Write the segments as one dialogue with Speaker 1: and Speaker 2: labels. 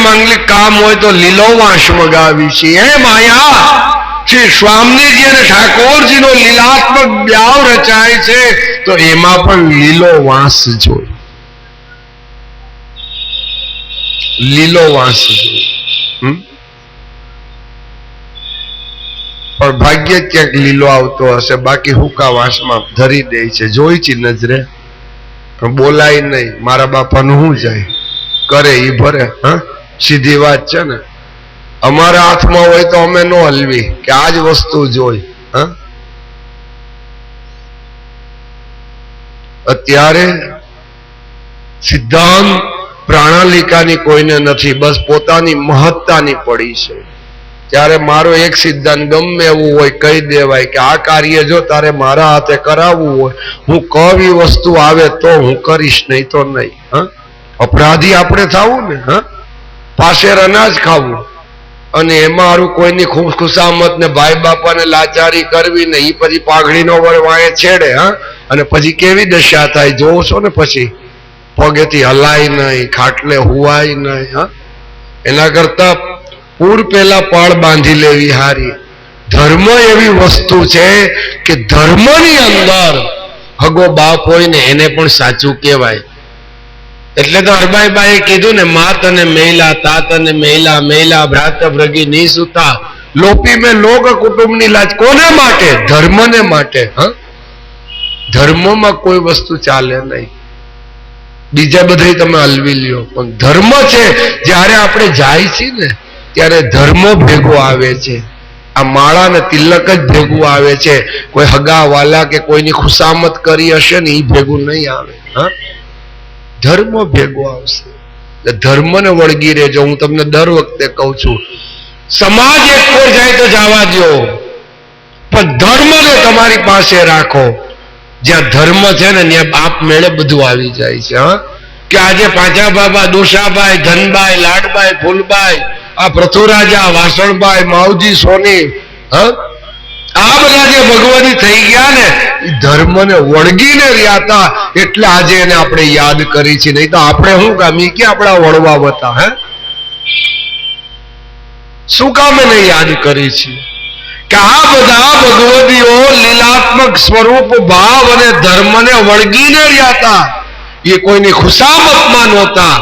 Speaker 1: માંગલિક કામ હોય તો લીલો વાંસ મગાવી છે. હે માયા, શ્રી સ્વામીજી અને ઠાકોરજીનો લીલાત્મક બ્યાવ રચાય છે તો એમાં પણ લીલો વાંસ જોઈ, લીલો વાંસ જોઈ. પણ ભાગ્ય ક્યાંક લીલો આવતો હશે, બાકી હુકા વાંસમાં ધરી દે છે. જોઈ છે નજરે, પણ બોલાય નહીં. મારા બાપાનું શું જાય, કરે ઈ ભરે. હા, સીધી વાત છે ને. અમારા હાથમાં હોય તો અમે નો હલવી કે આ જ વસ્તુ જોઈ. હા, અત્યારે સિદ્ધાંત પ્રાણાલિકાની કોઈને નથી, બસ પોતાની મહત્તાની પડી છે. ત્યારે મારો એક સિદ્ધાંત ગમે એવું હોય કહી દેવાય કે આ કાર્ય જો તારે મારા હાથે કરાવવું હોય, હું કવી વસ્તુ આવે તો હું કરીશ, નહીં તો નહીં. હા, અપરાધી આપણે થવું ને. હા, પાછેર અનાજ ખાવું અને એમાં મારું કોઈની ખુશામત ને ભાઈ બાપાને લાચારી કરવી ને, એ પછી પાઘડીનો વાંયે છેડે. હા, અને પછી કેવી દશા થાય જોવો છો ને. પછી પગેથી હલાય નહીં, ખાટલે હુવાય નહીં. હા, એના કરતા પૂર પેલા પાળ બાંધી લેવી હારી. ધર્મ એવી વસ્તુ છે કે ધર્મની અંદર હગો બાપ હોય ને એને પણ સાચું કહેવાય. એટલે તો હરભાઈબાએ કીધું ને, માત અને મહિલા, તાત અને મહિલા, મહિલા ભ્રાત ભ્રગી ની સુતા, લોપી મેં લોક કુટુંબની લાજ. કોને માટે? ધર્મને માટે. હા, ધર્મમાં કોઈ વસ્તુ ચાલે નહીં, બીજા બધા તમે હલવી લ્યો, પણ ધર્મ છે. જ્યારે આપણે જાય છીએ ને ત્યારે ધર્મ ભેગો આવે છે. આ માળા ને તિલક જ ભેગું આવે છે. કોઈ હગા વાલા કે કોઈની ખુશામત કરી હશે ને એ ભેગું નહીં આવે. હા, ધર્મ ભેગો આવશે. ધર્મને વળગી રહેજો. હું તમને દર વખતે કહું છું, સમાજ એક પર જાય તો જવા દો, પણ ધર્મને તમારી પાસે રાખો. જ્યાં ધર્મ છે ને ત્યાં બાપ મેળે બધું આવી જાય છે. હા, કે આજે પાંચા બાબા, દોશાભાઈ, ધનભાઈ, લાડભાઈ, ફૂલભાઈ, આ પૃથુરાજા, વાસણભાઈ, માવજી, સોની, હા, આ બધા જે ભગવતી થઈ ગયા ને એ ધર્મને વળગીને રહ્યા હતા, એટલે આજે એને આપણે યાદ કરી છે. નહીં તો આપણે શું કામ કે આપણા વળવા હતા? હે, શું કામ એને યાદ કરી છે? કે આ બધા ભગવતીઓ લીલાત્મક સ્વરૂપ ભાવ અને ધર્મને વળગીને રહ્યા હતા. એ કોઈની ખુશામતમાં નહોતા.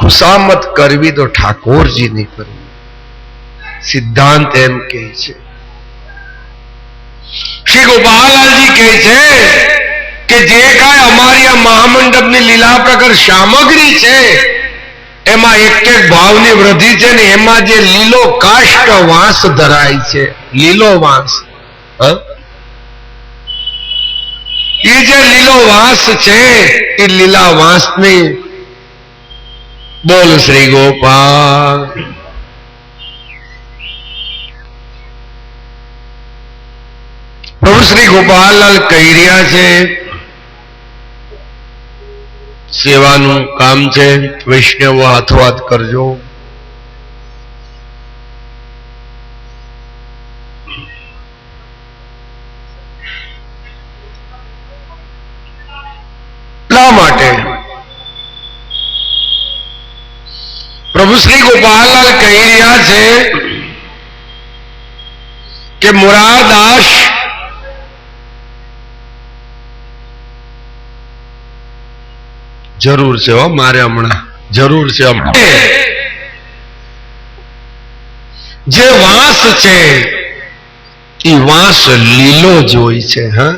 Speaker 1: ખુશામત કરવી તો ઠાકોરજીની કરવી. સિદ્ધાંત એમ કહે છે. શ્રી ગોપાલલાલજી કહે છે કે જે કાંઈ અમારી આ મહામંડપની લીલા પ્રકર સામગ્રી છે એમાં એક એક ભાવની વૃદ્ધિ છે ને, એમાં જે લીલો કાષ્ટ વાંસ ધરાય છે, લીલો વાંસ, એ જે લીલો વાંસ છે એ લીલા વાંસની બોલ શ્રી ગોપાલ. પ્રભુ શ્રી ગોપાલલાલ કહી રહ્યા છે સેવાનું કામ છે, વૈષ્ણવો હાથોહાથ કરજો. એટલા માટે પ્રભુ શ્રી ગોપાલલાલ કહી રહ્યા છે કે મુરારદાસ જરૂર છે. હો, મારે હમણાં જરૂર છે. જે વાંસ છે એ વાંસ લીલો જ હોય છે. હા,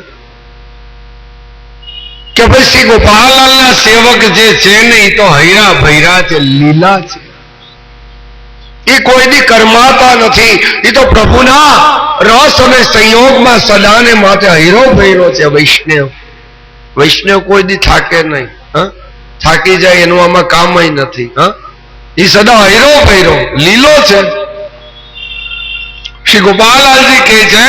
Speaker 1: કે ભાઈ શ્રી ગોપાલલાલના સેવક જે છે ને એ તો હૈરા ભૈરા છે, લીલા છે. એ કોઈની કર્માતા નથી. એ તો પ્રભુના રસ અને સંયોગમાં સદાને માટે હૈરો ભૈરો છે. વૈષ્ણવ, વૈષ્ણવ કોઈ દી થાકે નહીં. હા, થાકી જાય એનું આમાં કામ નથી. હા, એ સદા હૈરો ભૈરો લીલો છે. શ્રી ગોપાલલાલજી કહે છે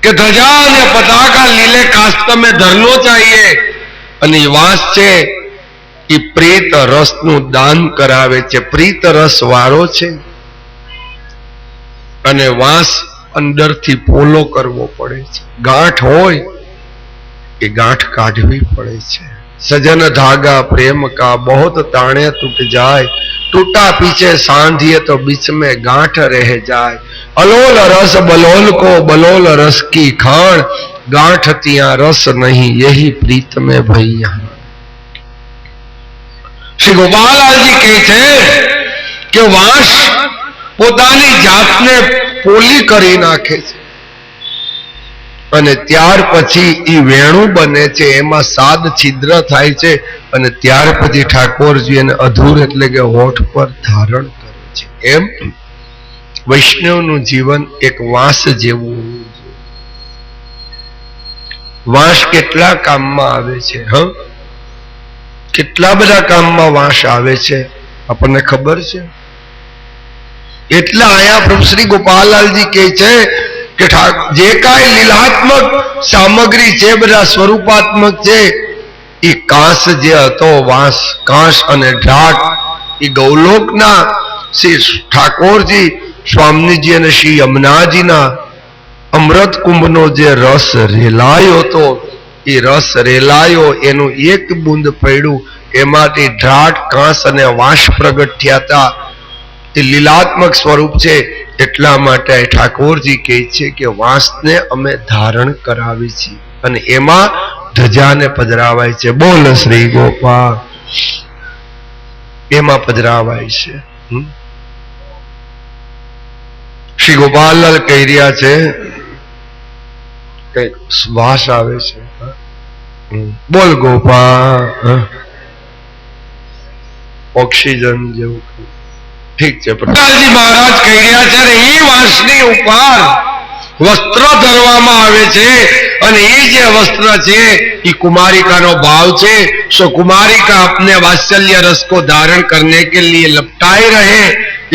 Speaker 1: કે ધજા અને પતાકા લીલે કાસ્ત में धरनो चाहिए. અને એ વાંસ છે એ પ્રેત રસનું દાન કરાવે છે. પ્રીત રસ વાળો છે અને વાંસ અંદરથી પોલો કરવો પડે છે. ગાંઠ હોય એ ગાંઠ કાઢવી પડે છે. सजन धागा प्रेम का बहुत ताणे टूट जाए, टूटा पीछे सांधिए तो बीच में गांठ रह जाए। अलोल रस बलोल को बलोल रस की खान, गांठ तिया रस नहीं यही प्रीत में भैया। श्री गोपाललाल जी कहे छे कि वांस પોતાની જાતને પોલી કરી નાખે છે અને ત્યાર પછી ઈ વેણું બને છે, એમાં સાદ છિદ્ર થાય છે અને ત્યાર પછી ઠાકોરજી એને અધૂર એટલે કે હોઠ પર ધારણ કરે છે। એમ વૈષ્ણવનું જીવન એક વાંસ જેવું હોવું જોઈએ। વાંસ કેટલા કામમાં આવે છે? કેટલા બધા કામમાં વાંસ આવે છે આપણને ખબર છે? એટલા આયા પ્રભુ શ્રી ગોપાલલાલજી કહે છે કે જે કાંઈ લીલાત્મક સામગ્રી છે, બધા સ્વરૂપાત્મક છે, એ કાંસ જે હતો, વાંસ કાંસ અને ઢાક, એ ગૌલોકના શ્રી ઠાકોરજી સ્વામીજી અને શ્રી યમુનાજીના અમૃત કુંભનો જે રસ રેલાયો હતો, એ રસ રેલાયો, એનું એક બૂંદ પડ્યું, એમાંથી ઢાક કાંસ અને વાંસ પ્રગટ થયા હતા। એ લીલાત્મક સ્વરૂપ છે, એટલા માટે ઠાકોરજી કહે છે કે વાંસને અમે ધારણ કરાવી છીએ અને એમાં ધજાને પધરાવાય છે। બોલ શ્રી ગોપાલ, એમાં પધરાવાય છે। શ્રી ગોપાલલાલ કહી રહ્યા છે કે શ્વાસ આવે છે। બોલ ગોપાલ, ઓક્સિજન જેવું। ઠીક છે, પ્રહલાદજી મહારાજ કહી રહ્યા છે એ વાંસની ઉપર વસ્ત્ર ધરવામાં આવે છે અને એ જે વસ્ત્ર છે એ कुमारिका भाव છે। सो कुमारिका अपने वात्सल्य रस को धारण करने के लिए लपटाई रहे,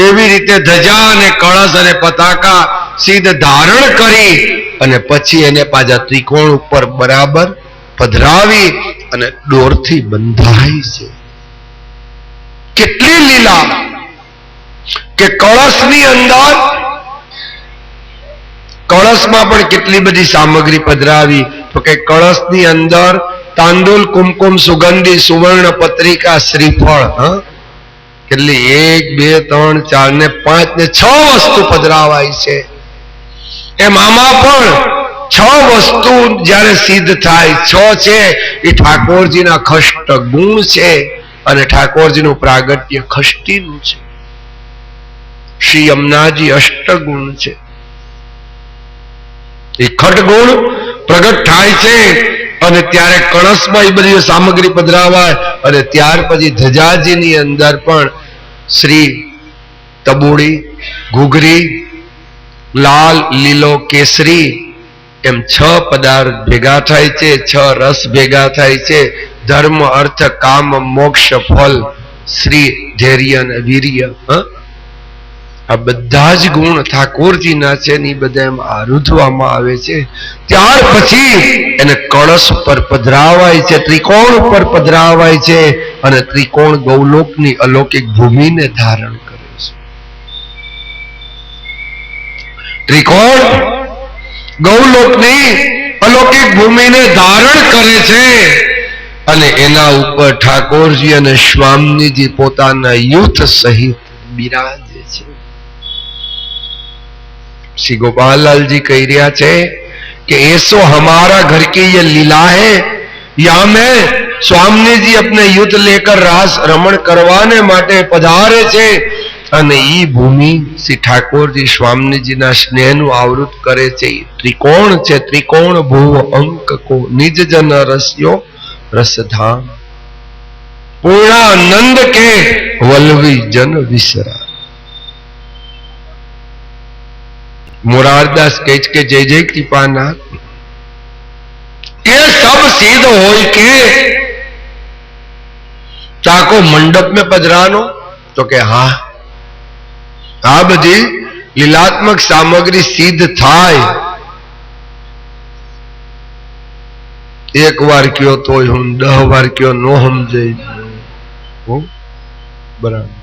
Speaker 1: एवी रीते धजा અને कलश અને पताका सीध धारण करी અને પછી એને પાછા ત્રિકોણ ઉપર બરાબર પધરાવી અને દોરથી બંધાય છે। કેટલી લીલા કે કળશની અંદર, કળશમાં પણ કેટલી બધી સામગ્રી પધરાવી, તો કે કળશની અંદર તાંદુલ કુમકુમ સુગંધી સુવર્ણ પત્રિકા શ્રીફળ, કેટલી 1 2 3 4 ને 5 ને 6 વસ્તુ પધરાવાય છે। એમ આમાં પણ 6 વસ્તુ જ્યારે સિદ્ધ થાય, 6 છે એ ઠાકોરજીના ખષ્ટ ગુણ છે અને ઠાકોરજીનું પ્રાગટ્ય ખષ્ટીનું છે। श्री यमुनाजी अष्टगुण છે, એ ખટગુણ પ્રગટ થાય છે અને ત્યારે કળશમાં એ બધી સામગ્રી પધરાવાય અને ત્યાર પછી ધજાજીની અંદર પણ શ્રી તબુડી, ઘૂઘરી, લાલ, લીલો, કેસરી એમ 6 પદાર્થ ભેગા થાય છે, 6 રસ ભેગા થાય છે। ધર્મ, અર્થ, કામ, મોક્ષ, ફલ, શ્રી, ધૈર્ય અને વીર્ય, આ બધા જ ગુણ ઠાકોરજીના છે ને એ બધા એમ આરુધવામાં આવે છે। ત્યાર પછી એને કળશ પર પધરાવાય છે, ત્રિકોણ ઉપર પધરાવાય છે અને ત્રિકોણ ગૌલોકની અલૌકિક ભૂમિને ધારણ કરે છે। ત્રિકોણ ગૌલોકની અલૌકિક ભૂમિને ધારણ કરે છે અને એના ઉપર ઠાકોરજી અને સ્વામીજી પોતાના યુથ સહિત બિરાજે છે। श्री गोपाललाल जी कह रहा है कि ऐसो हमारा घर की ये लीला है, यहाँ में स्वामी जी अपने युद्ध लेकर रास रमण करवाने माटे पधारे छे અને ઈ ભૂમિ શ્રી ઠાકોરજી સ્વામીજીના સ્નેહનું આવૃત કરે છે। ત્રિકોણ છે, ત્રિકોણ ભુવ અંક કો નિજ જન રસ્યો રસધામ, પૂર્ણાનંદ के वल्लवी जन विसरा। मोरारदास कह के जय जय कृपानाथ, ये सब सिद्ध हो के चाको मंडप में पधरानो, तो के हाँ आ बधी लीलात्मक सामग्री सिद्ध थाय। एक वार क्यों तो हम 10 वार क्यों नो समझे बराबर,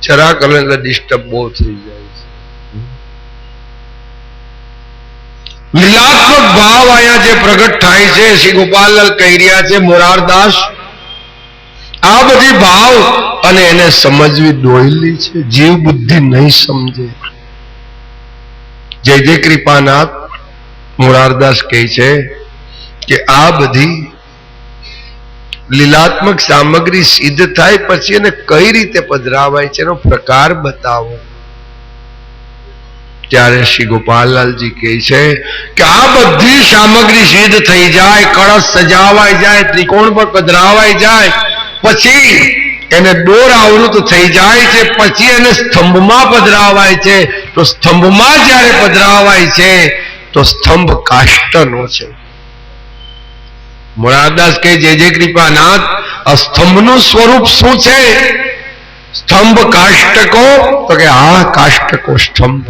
Speaker 1: चरा कर डिस्टर्ब बहुत थी जाए। લીલાત્મક ભાવ અહીંયા જે પ્રગટ થાય છે, શ્રી ગોપાલલાલ કહી રહ્યા છે, મોરારદાસ આ બધી ભાવ અને એને સમજવી દોયલી છે, જીવ બુદ્ધિ નહીં સમજે. જય જય કૃપાનાથ મોરારદાસ કહે છે કે આ બધી લીલાત્મક સામગ્રી સિદ્ધ થાય પછી એને કઈ રીતે પધરાવાય છે એનો પ્રકાર બતાવો. ત્યારે શ્રી ગોપાલલાલજી કહે છે કે આ બધી સામગ્રી સિદ્ધ થઈ જાય, કળશ સજાવાઈ જાય, ત્રિકોણ પર પધરાવાઈ જાય, પછી એને દોર આવૃત થઈ જાય છે, પછી એને સ્તંભમાં પધરાવાય છે. તો સ્તંભમાં જ્યારે પધરાવાય છે તો સ્તંભ કાષ્ટનો છે. મોરારદાસ કહે જય જય કૃપાનાથ, આ સ્તંભનું સ્વરૂપ શું છે? સ્તંભ કાષ્ટકો? તો કે હા, કાષ્ટકો સ્તંભ.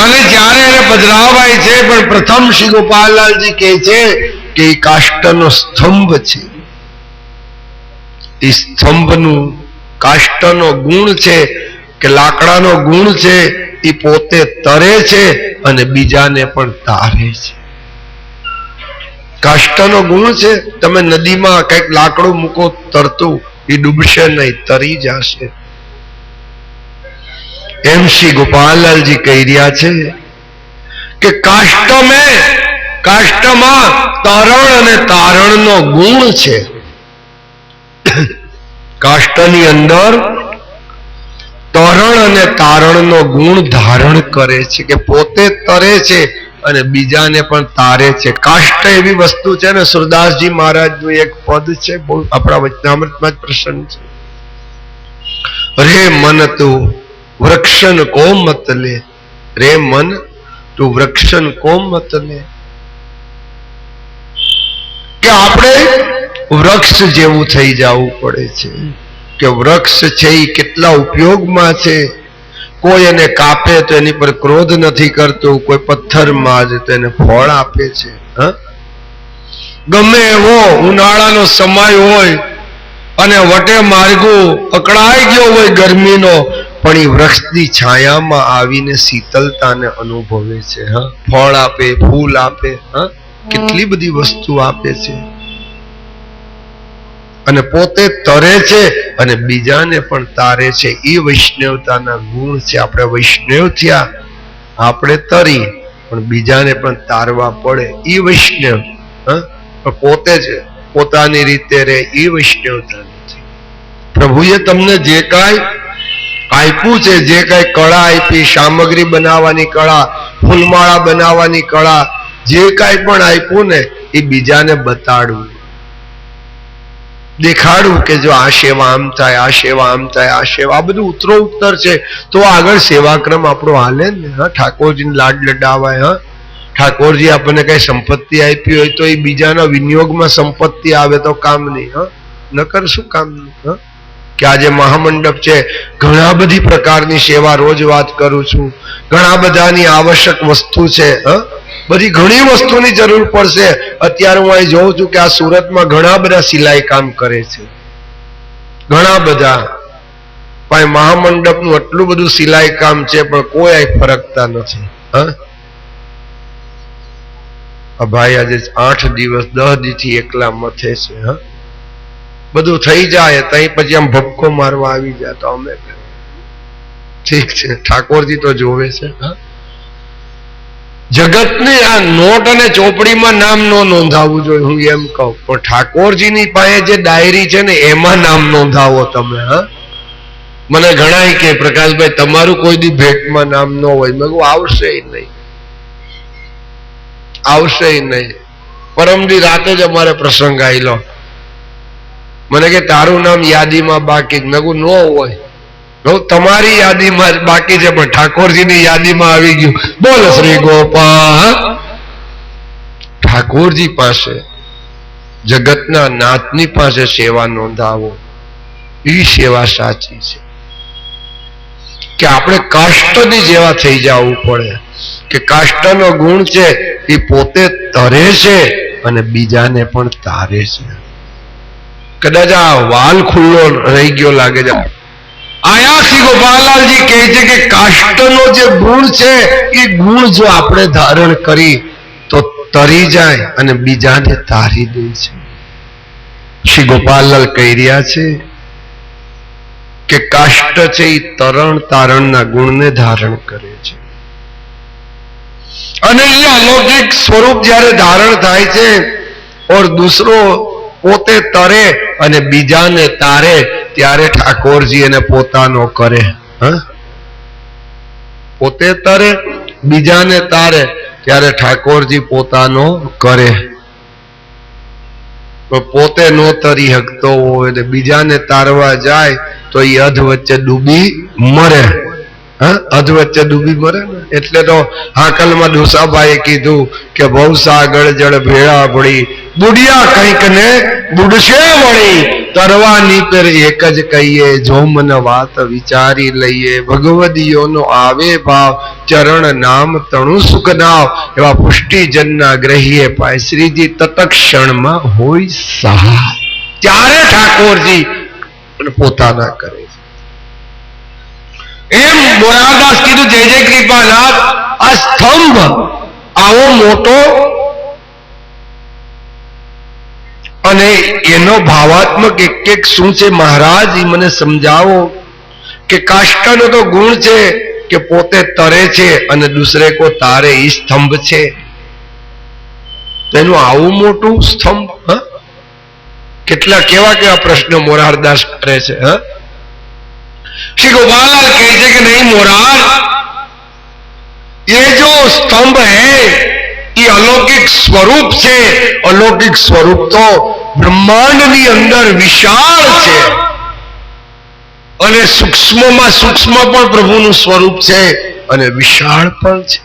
Speaker 1: અને જ્યારે એને પધરાવાય છે, પણ પ્રથમ શ્રી ગોપાલલાલજી કહે છે કે એ કાષ્ટનો સ્તંભ છે. એ સ્તંભનું કાષ્ટનો ગુણ છે કે લાકડાનો ગુણ છે, એ પોતે તરે છે અને બીજાને પણ તારે છે. કાષ્ટનો ગુણ છે. તમે નદીમાં કઈક લાકડું મૂકો તરતું, એ ડૂબશે નહીં, તરી જશે. એમ શ્રી ગોપાલલાલજી કહી રહ્યા છે કે કાષ્ટમાં તરણ અને તારણનો ગુણ છે. કાષ્ટની અંદર તરણ અને તારણનો ગુણ ધારણ કરે છે કે પોતે તરે છે અને બીજાને પણ તારે છે. કાષ્ટ એવી વસ્તુ છે ને, સુરદાસજી મહારાજનું એક પદ છે, બહુ આપણા વચનામૃતમાં જ પ્રસંગ છે. રે મન તું વૃક્ષન કો મત લે, રે મન તું વૃક્ષન કો મત લે. કે આપણે વૃક્ષ જેવું થઈ જવું પડે છે કે વૃક્ષ છે એ કેટલા ઉપયોગમાં છે. કોઈ એને કાપે તો એની પર ક્રોધ નથી કરતું, કોઈ પથ્થર મારે તો એને ફળ આપે છે. ગમે એવો ઉનાળાનો સમય હોય અને વટે માર્ગો અકળાઈ ગયો હોય ગરમીનો, પણ એ વૃક્ષની છાયામાં આવીને શીતળતાને અનુભવે છે. ફળ આપે, ફૂલ આપે, કેટલી બધી વસ્તુ આપે છે. અને પોતે તરે છે અને બીજાને પણ તારે છે. એ વૈષ્ણવતાના ગુણ છે. આપણે વૈષ્ણવ થયા, આપણે તરી પણ બીજાને પણ તારવા પડે. એ વૈષ્ણવ. પોતે જ પોતાની રીતે રહે, એ વૈષ્ણવતા નથી. પ્રભુએ તમને જે કાંઈ આપ્યું છે, જે કાંઈ કળા આપી, સામગ્રી બનાવવાની કળા, ફૂલમાળા બનાવવાની કળા, જે કાંઈ પણ આપ્યું ને એ બીજાને બતાડવું, દેખાડવું કે જો આ સેવા આમ થાય, આ સેવા આમ થાય, આ સેવા, આ બધું ઉત્તરો ઉત્તર છે. તો આગળ સેવાક્રમ આપણો હાલે ને. ઠાકોરજીને લાડ લડાવાય. ઠાકોરજી આપણને કઈ સંપત્તિ આપી હોય તો એ બીજાના વિનિયોગમાં સંપત્તિ આવે તો કામ નહીં. નકર શું કામ નહીં? કે આજે મહામંડપ છે, ઘણા બધી પ્રકારની સેવા, રોજ વાત કરું છું, ઘણા બધાની આવશ્યક વસ્તુ છે. બધી ઘણી વસ્તુની જરૂર પડશે. અત્યારે હું અહીં જોઉં છું કે આ સુરતમાં ઘણા બધા સિલાઈ કામ કરે છે, ઘણા બધા. પણ મહામંડપનું આટલું બધું સિલાઈ કામ છે પણ કોઈ અહીં ફરકતા નથી. ભાઈ આજે 8 દિવસ 10 દીથી એકલા મથે છે. બધું થઈ જાય તઈ પછી આમ ભપકો મારવા આવી જાય તો અમે ઠીક છે, ઠાકોરજી તો જોવે છે. જગતને આ નોટ અને ચોપડીમાં નામ ન નોંધાવવું જોઈએ, હું એમ કહું. પણ ઠાકોરજીની પાસે જે ડાયરી છે ને એમાં નામ નોંધાવો તમે. મને ઘણા કે પ્રકાશભાઈ તમારું કોઈ દી ભેટમાં નામ ન હોય. મેં કહું આવશે નહીં, આવશે નહીં. પરમદી રાતે જ અમારે પ્રસંગ આવેલો, મને કે તારું નામ યાદીમાં બાકી. મેં કહું ન હોય, તમારી યાદીમાં બાકી છે પણ ઠાકોરજીની યાદીમાં આવી ગયું. બોલ શ્રી ગોપાલ. ઠાકોરજી પાસે, જગતના નાથની પાસે સેવા નોંધાવો, એ સેવા સાચી છે. કે આપણે કાષ્ટની જેવા થઈ જવું પડે કે કાષ્ટનો ગુણ છે એ પોતે તરે છે અને બીજાને પણ તારે છે. કદાચ આ વાલ ખુલ્લો રહી ગયો લાગે છે, આયા શ્રી ગોપાલલાલજી કહે છે કે કાષ્ટનો જે ગુણ છે એ ગુણ જો આપણે ધારણ કરી તો તરી જાય અને બીજાને તારી દે છે. શ્રી ગોપાલલાલ કહી રહ્યા છે કે કાષ્ટ છે એ તરણ તારણના ગુણને ધારણ કરે છે અને એ અલૌકિક સ્વરૂપ જ્યારે ધારણ થાય છે ઓર દૂસરો પોતે તરે અને બીજાને તારે ત્યારે ઠાકોરજી એને પોતાનો કરે. પોતે તરે બીજાને તારે ત્યારે ઠાકોરજી પોતાનો કરે. પોતે નો તરી શકતો હોય ને બીજાને તારવા જાય તો એ અધ વચ્ચે ડૂબી મરે. અધ વચ્ચે ડૂબી મરે ને એટલે તો હાકલમાં ડોસાભાઈએ કીધું કે ભવ સાગર જળ ભેળા ભળી બુડિયા કંઈક ને બુડશે વળી તરવાની પર એક જ કહીએ જો મન વાત વિચારી લઈએ ભગવદીઓનો આવે ભાવ ચરણ નામ તણુ સુખ નાવ એવા પુષ્ટિજનના ગ્રહીએ પાય શ્રીજી તત્ક્ષણમાં હોય સહાય. ત્યારે ઠાકોરજી પોતાના કરે છે. એમ મોરારદાસ કીધું જય જય કૃપાનાથ આ સ્તંભ આવો મોટો અને એનો ભાવાત્મક એક એક શું છે મહારાજ એ મને સમજાવો કે કાષ્ટનો તો ગુણ છે કે પોતે તરે છે અને દૂસરે કો તારે એ સ્તંભ છે. તેનું આવું મોટું સ્તંભ. કેટલા કેવા કેવા પ્રશ્નો મોરારદાસ કરે છે. श्री गोपाललाल कहते कि नहीं मोरार ये जो स्तंभ है ये अलौकिक स्वरूप से अलौकिक स्वरूप तो ब्रह्मांड ની અંદર વિશાળ છે અને સૂક્ષ્મમાં સૂક્ષ્મ પણ પ્રભુનું સ્વરૂપ છે અને વિશાળ પણ છે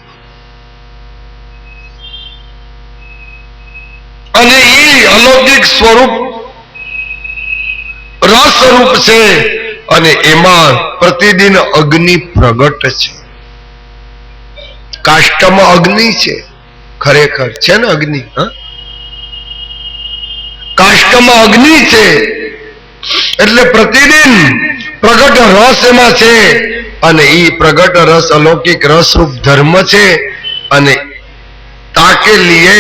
Speaker 1: અને એ અલૌકિક સ્વરૂપ રસ સ્વરૂપ છે અને એમાં પ્રતિદિન અગ્નિ પ્રગટ છે. કાષ્ટમાં અગ્નિ છે ખરેખર છે ને અગ્નિ. કાષ્ટમાં અગ્નિ છે એટલે પ્રતિદિન પ્રગટ રસ એમાં છે અને એ પ્રગટ રસ અલૌકિક રસરૂપ ધર્મ છે અને ताके लिए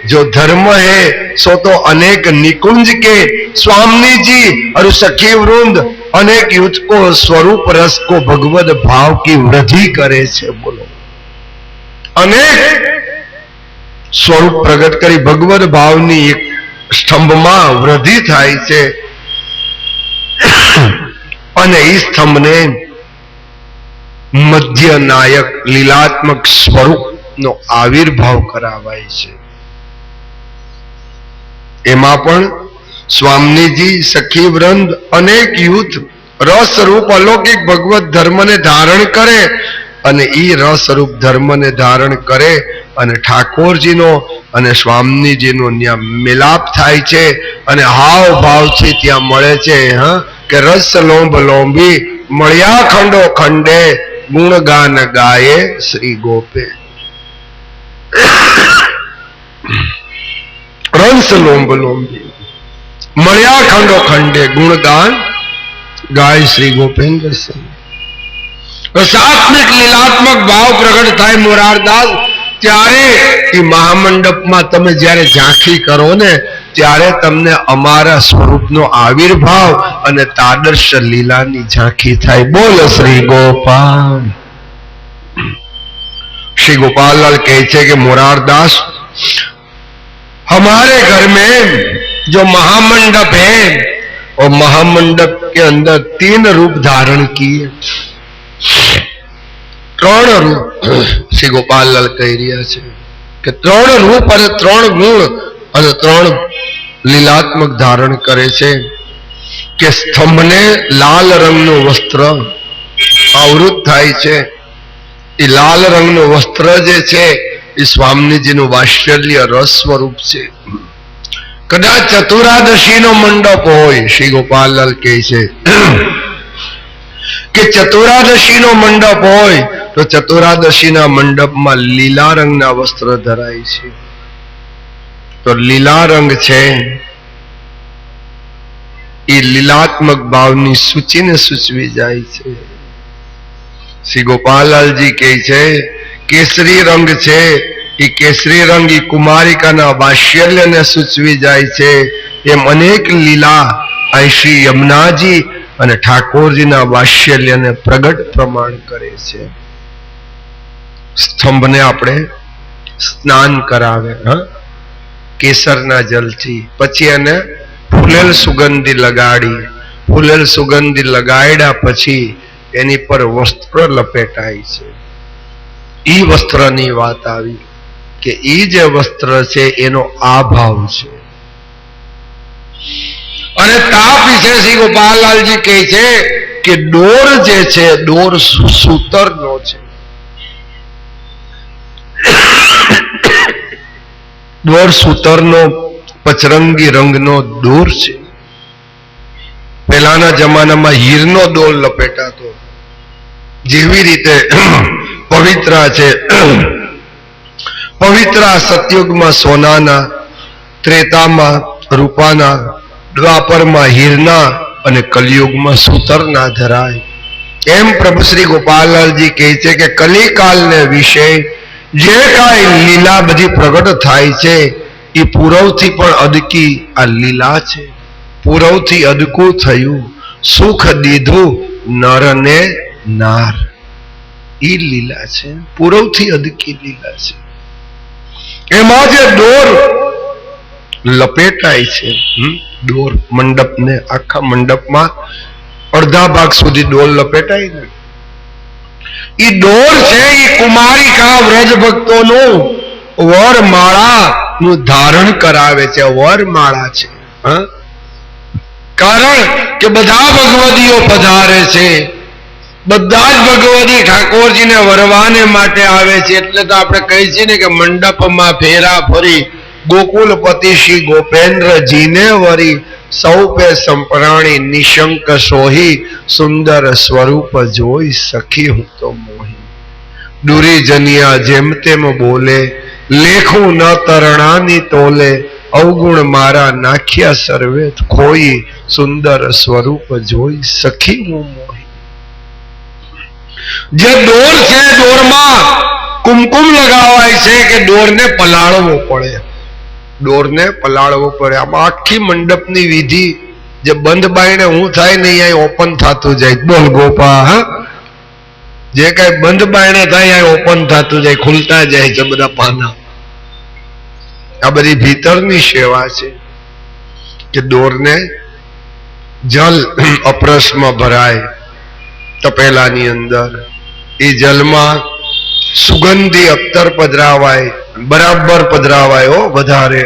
Speaker 1: जो धर्म है सो तो अनेक निकुंज के स्वामी जी और सखी वृंद अनेक युद्ध को स्वरूप रस को भगवत भाव की वृद्धि करे छे. बोलो अनेक स्वरूप प्रगट करी भगवत भावनी एक स्तंभ में वृद्धि थाय छे अने ई स्तंभ ने मध्य नायक लीलात्मक स्वरूप नो आविर्भाव करावाय छे. एमां पण स्वामीजी सखी वृंद अनेक युद्ध रस रूप अलौकिक भगवत धर्म ने धारण करे अने ई रस रूप धर्म ने धारण करे अने ठाकोरजी नो अने स्वामीजी नो न्या मिलाप थाय छे अने हाव भाव छे त्या मळे छे. के रस लोंब लोंबी मळ्या खंडो खंडे गुणगान गाये श्री गोपे. रस लोंब लोंबी मळ्या खंडो खंडे गुणगान गाय श्री गोपेन्द्र सिंह. रसात्मक लीलात्मक भाव प्रकट थाय मोरारदास त्यारे ई महामंडप में तमे ज्यारे झांकी करो ने त्यारे तमने अमारा स्वरूपनो आविर्भाव अने तादर्श लीलानी झांकी थाय. बोल श्री गोपाल. श्री गोपाललाल कहे छे कि मोरारदास हमारे घर में जो महामंडप है और महामंडप के अंदर 3 रूप धारण किए. 3 रूप श्री गोपाललाल कह रहा है कि 3 रूप और 3 गुण और 3 लीलात्मक धारण करे छे. कि स्तंभ ने लाल रंगनो वस्त्र आवृत थाय छे. ई लाल रंगनो वस्त्र जे छे ई स्वामीजी नु वात्सल्य रस स्वरूप छे. कदाच चतुरादशी नो मंडप होय. श्री गोपाललाल कहे छे कि चतुरादशी नो मंडप होय तो चतुरादशी ना मंडप में लीला रंग ना वस्त्र धराय छे. तो लीला रंग छे એ લીલાત્મક ભાવની સૂચિને સૂચવી જાય છે. શ્રી ગોપાલલાલજી કહે છે કેસરી રંગ છે, એ કેસરી રંગ એ કુમારિકાના વાત્સલ્યને સૂચવી જાય છે. એમ અનેક લીલા અહીં શ્રી યમુનાજી અને ઠાકોરજીના વાત્સલ્યને પ્રગટ પ્રમાણ કરે છે. સ્તંભને આપણે સ્નાન કરાવે કેસરના જલથી, પછી એને ફૂલેલ સુગંધી લગાડી, ફૂલેલ સુગંધી લગાડ્યા પછી એની પર વસ્ત્ર લપેટાય છે. ઈ વસ્ત્રની વાત આવી કે ઈ જે વસ્ત્ર છે એનો આ ભાવ છે. અને તાપ વિશે શ્રી ગોપાલલાલજી કહે છે કે દોર જે છે દોર સૂતરનો છે. દોર સૂતરનો પચરંગી રંગનો દોર છે. પહેલાના જમાનામાં હીરનો દોર લપેટાતો, જેવી રીતે પવિત્રા છે. પવિત્રા સતયુગમાં સોનાના, ત્રેતામાં રૂપાના, દ્વાપરમાં હીરના અને કલિયુગમાં સૂતરના ધરાય. એમ પ્રભુ શ્રી ગોપાલલાલજી કહે છે કે કલિકાલને વિશે જે કાંઈ લીલા બધી પ્રગટ થાય છે એ પૂરવથી પણ અદકી આ લીલા છે. પૂરવથી અદકું થયું, સુખ દીધું નરને નાર, ઈ લીલા છે. પૂરવથી અદકી લીલા છે. એમાં જે દોર લપેટાય છે, દોર મંડપને, આખા મંડપમાં અડધા ભાગ સુધી દોર લપેટાય ને, ઈ દોર છે ઈ કુમારિકા વ્રજ ભક્તોનું વરમાળા નું ધારણ કરાવે છે. વરમાળા છે. કારણ કે બધા ભગવદીઓ પધારે છે, બધા જ ભગવદી ઠાકોરજીને વરવાને માટે આવે છે. એટલે તો આપણે કહીએ છીએ ને કે મંડપમાં ફેરા ફરી ગોકુલપતિ શ્રી ગોપેન્દ્રજીને વરી સૌપે સંપરાણી નિશંક સોહી સુંદર સ્વરૂપ જોઈ સખી હું તો મોહી. દુરી જનિયા જેમ તેમ બોલે લેખું ન તરણાની તોલે અવગુણ મારા નાખ્યા સર્વે ખોઈ સુંદર સ્વરૂપ જોઈ સખી હું મોહી. જે દોર છે દોરમાં કુમકુમ લગાવાય છે કે દોરને પલાળવો પડે, દોરને પલાળવો પડે. આમાં આખી મંડપની વિધિ જે બંધ બાઈને હું થાય ને અહીંયા ઓપન થતું જાય. બોલ ગોપા, જે કઈ બંધ બાઈને થાય અહીંયા ઓપન થતું જાય, ખુલતા જાય છે બધા પાના. આ બધી ભીતરની સેવા છે કે દોરને જલ અપરસમાં ભરાય તપેલાની અંદર, એ જલમાં સુગંધી અત્તર પધરાવાય, બરાબર પધરાવાય હો, વધારે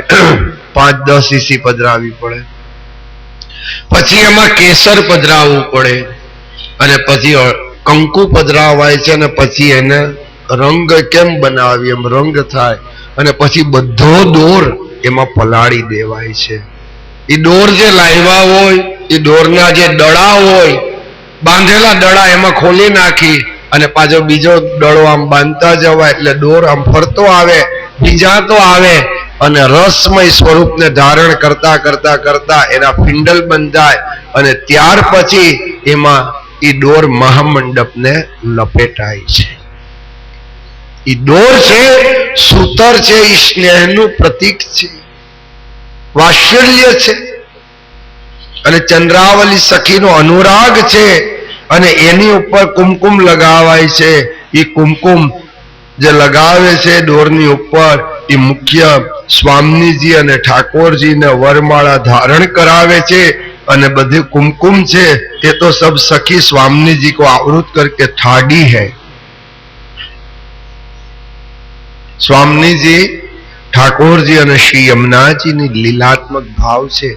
Speaker 1: 5-10 સીસી પધરાવી પડે. પછી એમાં કેસર પધરાવવું પડે અને પછી કંકુ પધરાવાય છે અને પછી એને રંગ કેમ બનાવી એમ રંગ થાય અને પછી બધો દોર એમાં પલાળી દેવાય છે. એ દોર જે લાવ્યા હોય એ દોરના જે દડા હોય, બાંધેલા દડા એમાં ખોલી નાખી અને પાછો બીજો દડો આમ બાંધતા જવાય એટલે દોર આમ ફરતો આવે, ભીંજાતો આવે અને રસમય સ્વરૂપને ધારણ કરતા કરતા કરતા એના પિંડલ બંધાય અને ત્યાર પછી એમાં એ દોર મહામંડપને લપેટાય છે. એ દોર છે, સૂતર છે, એ સ્નેહનું પ્રતીક છે, વાત્સલ્ય છે અને ચંદ્રાવલી સખીનો અનુરાગ છે અને એની ઉપર કુમકુમ લગાવાય છે. એ કુમકુમ જે લગાવે છે દોરની ઉપર એ મુખ્ય સ્વામીજી અને ઠાકોરજીને વરમાળા ધારણ કરાવે છે અને બધી કુમકુમ છે એ તો સબ સખી स्वामी जी को आवृत करके ठाडी है. स्वामी जी ठाकुर जी અને શ્રી યમુનાજી ની લીલાત્મક ભાવ છે.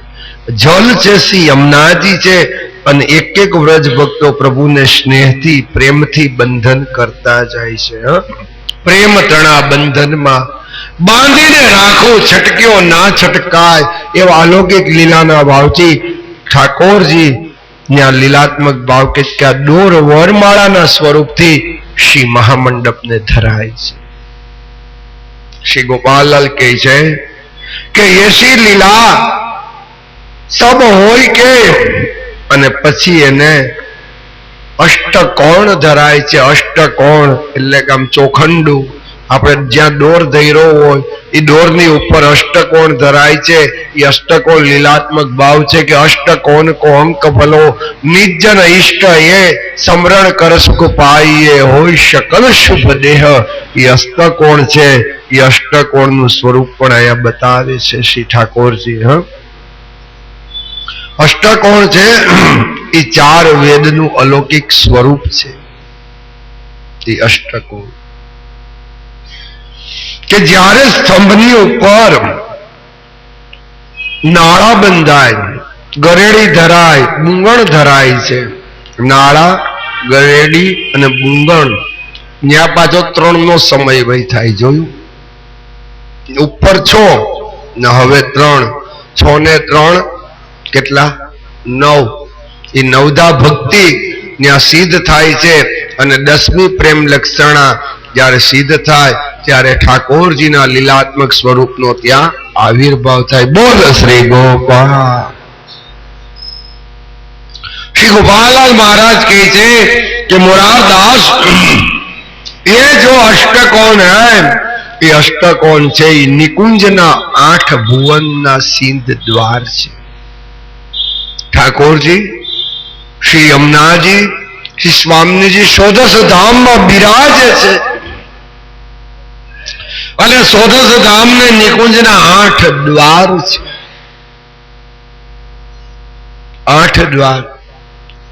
Speaker 1: જલ છે શ્રી યમુનાજી છે અને એક એક વ્રજ ભક્તો પ્રભુને સ્નેહથી પ્રેમથી બંધન કરતા જાય છે. પ્રેમ તણા બંધનમાં બાંધીને રાખો, છટક્યો ના છટકાય એવા અલૌકિક લીલાના ભાવથી ઠાકોરજી ત્યાં લીલાત્મક ભાવ કે દોર વરમાળાના સ્વરૂપથી શ્રી મહામંડપને ધરાય છે. શ્રી ગોપાલલાલ કહે છે કે એસી લીલા સબ હોય કે અને પછી એને અષ્ટકોણ ધરાય છે. અષ્ટકોણ એટલે કે આમ ચોખંડું, આપણે જ્યાં દોર ધર્યો હોય એ દોરની ઉપર અષ્ટકોણ ધરાય છે. એ અષ્ટકોણ લીલાત્મક ભાવ છે કે અષ્ટકોણ કો અંક ભલો નિજન ઇષ્ટ એ સમરણ કર સુખ પાઈએ હોય શકલ શુભ દેહ. એ અષ્ટકોણ છે. એ અષ્ટકોણનું સ્વરૂપ પણ અહીંયા બતાવે છે શ્રી ઠાકોરજી. અષ્ટકોણ છે એ ચાર વેદનું અલૌકિક સ્વરૂપ છે. એ અષ્ટકોણ કે જ્યારે સ્તંભની ઉપર નાળા બંધાય, ગરેડી ધરાય, બુંગણ ધરાય છે. નાળા, ગરેડી અને બુંગણ, ત્યાં પાછો 3 નો સમય વહી થાય. જોયું? ઉપર 6 ને હવે 3. 6 ને 3 કેટલા? 9. એ નવધા ભક્તિ ત્યાં સિદ્ધ થાય છે. અને 10મી પ્રેમ લક્ષણા જ્યારે સિદ્ધ થાય ત્યારે ઠાકોરજીના લીલાત્મક સ્વરૂપનો ત્યાં આવિર્ભાવ થાય. બોલ શ્રી ગોપાલ. શ્રી ગોપાલલાલ મહારાજ કહે છે કે મોરારદાસ એ જો અષ્ટકોણ હૈ, એ અષ્ટકોણ છે એ નિકુંજના 8 ભુવનના સિંધ દ્વાર છે. ઠાકોરજી શ્રી યમુનાજી શ્રી સ્વામીજી સોદસ ધામમાં બિરાજે છે. અને સોદસ ધામ ને નિકુંજના 8 દ્વાર છે. 8 દ્વાર.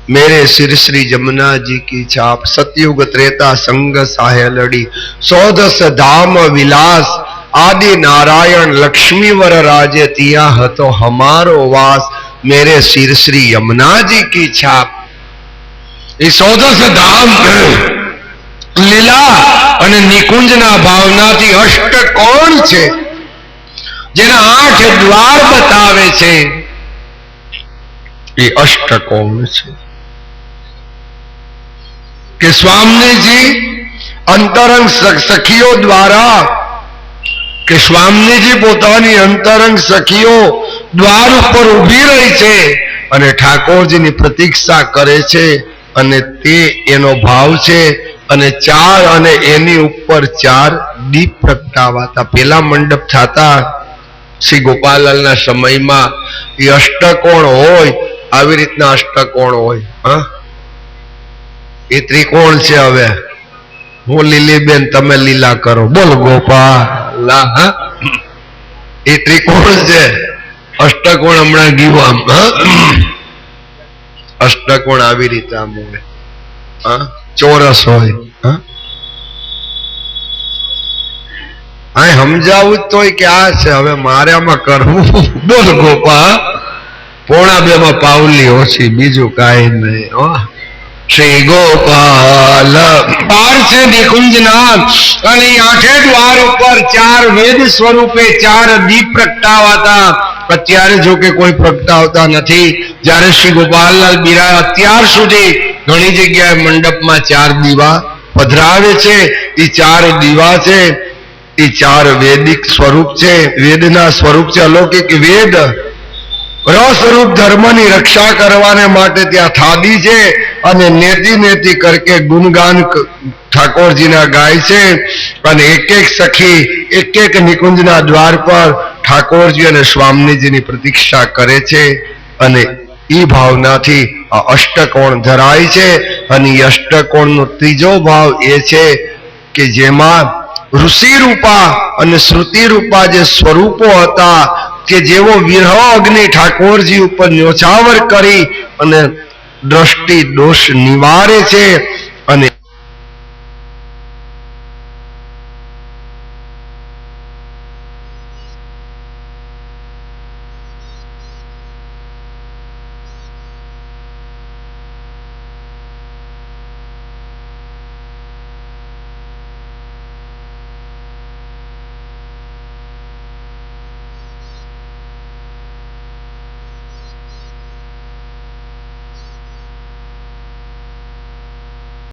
Speaker 1: मेरे सिर श्री जमुना जी की छाप, सतयुग त्रेता संग साहे लड़ी, सौदस धाम विलास आदि नारायण लक्ष्मी वर राजे तिया हतो हमारो वास. मेरे सिर श्री यमुना जी की छाप. ये सौदस धाम લીલા અને નિકુંજના ભાવનાથી અષ્ટકોણ છે, જેના 8 દ્વાર બતાવે છે. એ અષ્ટકોણ છે કે સ્વામીજી અંતરંગ સખીઓ દ્વારા, કે સ્વામીજી પોતાની અંતરંગ સખીઓ દ્વાર ઉપર ઊભી રહી છે અને ઠાકોરજીની પ્રતીક્ષા કરે છે. અને તે એનો ભાવ છે. અને 4 અને એની ઉપર 4 દીપ પ્રગટાવાતા. પેલા મંડપ થતા શ્રી ગોપાલલાલના સમયમાં એ અષ્ટકોણ હોય, આવી રીતના અષ્ટકોણ હોય. એ ત્રિકોણ છે. હવે હું લીલીબેન, તમે લીલા કરો. બોલ ગોપાલ. એ ત્રિકોણ છે. અષ્ટકોણ હમણાં ગયું આમ. અષ્ટકોણ આવી રીતે આમ હોય, ચોરસ હોય. સમજાવું તોય કે આ છે. હવે મારે આમાં કરવું. બોલ ગોપાલ. 1:45 માં પાવલી ઓછી, બીજું કાંઈ નહીં. શ્રી ગોપાલ. બાર છે નિકુંજના અને 8 દ્વાર ઉપર 4 વેદ સ્વરૂપે 4 દીપ પ્રગટાવાતા. અત્યારે જો કે કોઈ પ્રગટાવતા નથી. જ્યારે શ્રી ગોપાલલાલ બિરાજ અત્યાર સુધી ઘણી જગ્યાએ મંડપમાં 4 દીવા પધરાવે છે. એ 4 દીવા છે એ 4 વેદિક સ્વરૂપ છે. વેદના સ્વરૂપ છે. અલૌકિક વેદ સ્વરૂપ ધર્મની રક્ષા કરવાને માટે ત્યાં થાદી છે. અને નેતિ નેતિ કરકે ગુણગાન ઠાકોરજીના ગાય છે. અને એક એક સખી એક એક નિકુંજના દ્વાર પર ઠાકોરજી અને સ્વામીજીની પ્રતીક્ષા કરે છે. અને એ ભાવનાથી આ અષ્ટકોણ ધરાય છે. અને એ અષ્ટકોણનો ત્રીજો ભાવ એ છે કે જેમાં ઋષિ રૂપા અને શ્રુતિ રૂપા જે સ્વરૂપો હતા, કે જેવો વિરહ અગ્નિ ઠાકોરજી ઉપર ન્યોછાવર કરી અને દ્રષ્ટિ દોષ નિવારે છે,